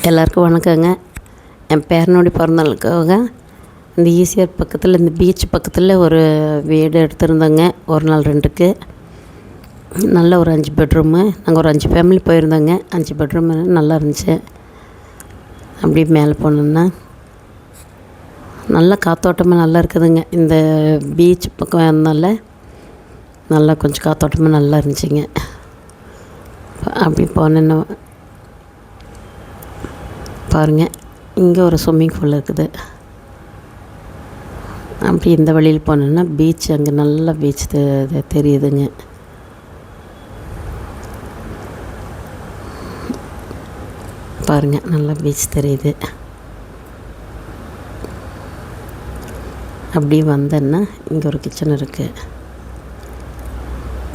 எல்லாருக்கும் வணக்கங்க. என் பேரனுடைய பிறந்தநாளுக்காக இந்த ஈசிஆர் பக்கத்தில் இந்த பீச் பக்கத்தில் ஒரு வீடு எடுத்திருந்தோங்க. ஒரு நாள் ரெண்டுக்கு நல்ல ஒரு 5 பெட்ரூமு. நாங்கள் ஒரு 5 ஃபேமிலி போயிருந்தோங்க. 5 பெட்ரூமு நல்லா இருந்துச்சு. அப்படியே மேலே போனோன்னா நல்லா காற்றோட்டமாக நல்லா இருக்குதுங்க. இந்த பீச் பக்கம் இருந்தனால நல்லா கொஞ்சம் காற்றோட்டமாக நல்லா இருந்துச்சுங்க. அப்படி போனேன்னா பாருங்கள், இங்கே ஒரு ஸ்விம்மிங் பூல் இருக்குது. அப்படி இந்த வழியில் போனோன்னா பீச், அங்கே நல்லா பீச் தெரியுதுங்க. பாருங்கள், நல்லா பீச் தெரியுது. அப்படியே வந்தேன்னா இங்கே ஒரு கிச்சன் இருக்குது.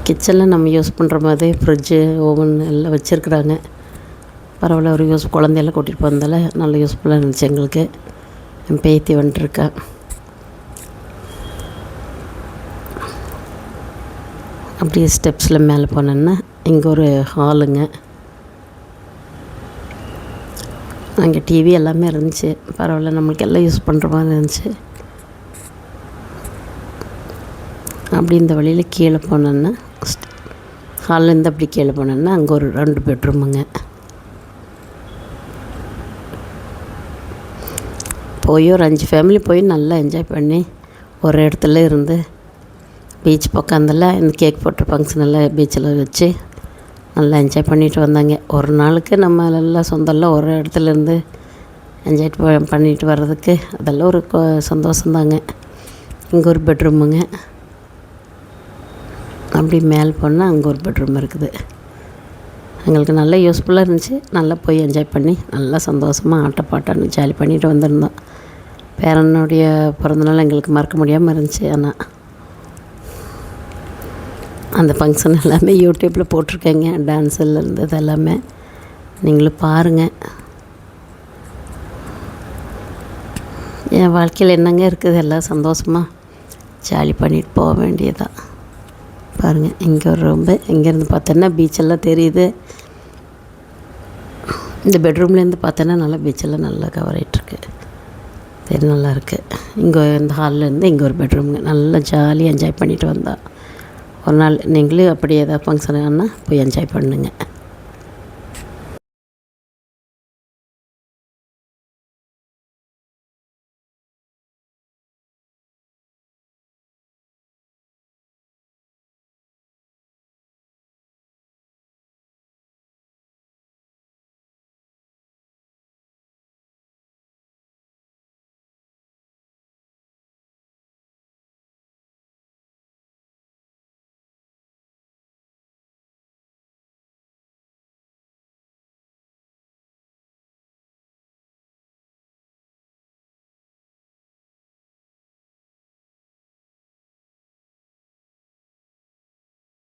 கிச்சனில் நம்ம யூஸ் பண்ணுற மாதிரி ஃப்ரிட்ஜு, ஓவன் எல்லாம் வச்சுருக்குறாங்க. பரவாயில்ல, ஒரு குழந்தையெல்லாம் கூட்டிகிட்டு போனதால் நல்ல யூஸ்ஃபுல்லாக இருந்துச்சு எங்களுக்கு. என் பேத்தி வந்துட்டுருக்கா. அப்படியே ஸ்டெப்ஸில் மேலே போனோன்னா இங்கே ஒரு ஹாலுங்க. அங்கே டிவி எல்லாமே இருந்துச்சு. பரவாயில்ல, நம்மளுக்கு எல்லாம் யூஸ் பண்ணுற மாதிரி இருந்துச்சு. அப்படி இந்த வழியில் கீழே போனோன்னா ஹால்லேருந்து அப்படி கீழே போனோன்னா அங்கே ஒரு 2 பெட்ரூமுங்க. போய் ஒரு 5 ஃபேமிலி போய் நல்லா என்ஜாய் பண்ணி ஒரு இடத்துல இருந்து பீச் பக்கத்தில் இந்த கேக் போட்ட ஃபங்க்ஷன் எல்லாம் பீச்சில் வச்சு நல்லா என்ஜாய் பண்ணிட்டு வந்தாங்க. ஒரு நாளுக்கு நம்ம எல்லாம் சொந்தம்லாம் ஒரு இடத்துல இருந்து என்ஜாய் பண்ணிட்டு வர்றதுக்கு அதெல்லாம் ஒரு சந்தோஷந்தாங்க. இங்கே ஒரு பெட்ரூமுங்க. அப்படி மேலே போனால் அங்கே ஒரு பெட்ரூம் இருக்குது. எங்களுக்கு நல்லா யூஸ்ஃபுல்லாக இருந்துச்சு. நல்லா போய் என்ஜாய் பண்ணி நல்லா சந்தோஷமாக ஆட்டப்பாட்டான்னு ஜாலி பண்ணிட்டு வந்திருந்தோம். பேரனுடைய பிறந்தநாள் எங்களுக்கு மறக்க முடியாமல் இருந்துச்சு. ஆனால் அந்த ஃபங்க்ஷன் எல்லாமே யூடியூப்பில் போட்டிருக்கேங்க. டான்ஸில் இருந்தது எல்லாமே நீங்களும் பாருங்கள். என் வாழ்க்கையில் என்னங்க இருக்குது, எல்லாம் சந்தோஷமாக ஜாலி பண்ணிட்டு போக வேண்டியதான். பாருங்கள், இங்கே ஒரு ரூம்பு. இங்கேருந்து பார்த்தோன்னா பீச்செல்லாம் தெரியுது. இந்த பெட்ரூம்லேருந்து பார்த்தோன்னா நல்லா பீச்செல்லாம் நல்லா கவர் ஆகிட்டுருக்கு. சரி, நல்லா இருக்குது. இங்கே இந்த ஹால்லேருந்து இங்கே ஒரு பெட்ரூமுங்க. நல்லா ஜாலியாக என்ஜாய் பண்ணிட்டு வந்தோம். ஒரு நாள் நீங்களும் அப்படி ஏதாவது ஃபங்க்ஷன் ஆனால் போய் என்ஜாய் பண்ணுங்கள்.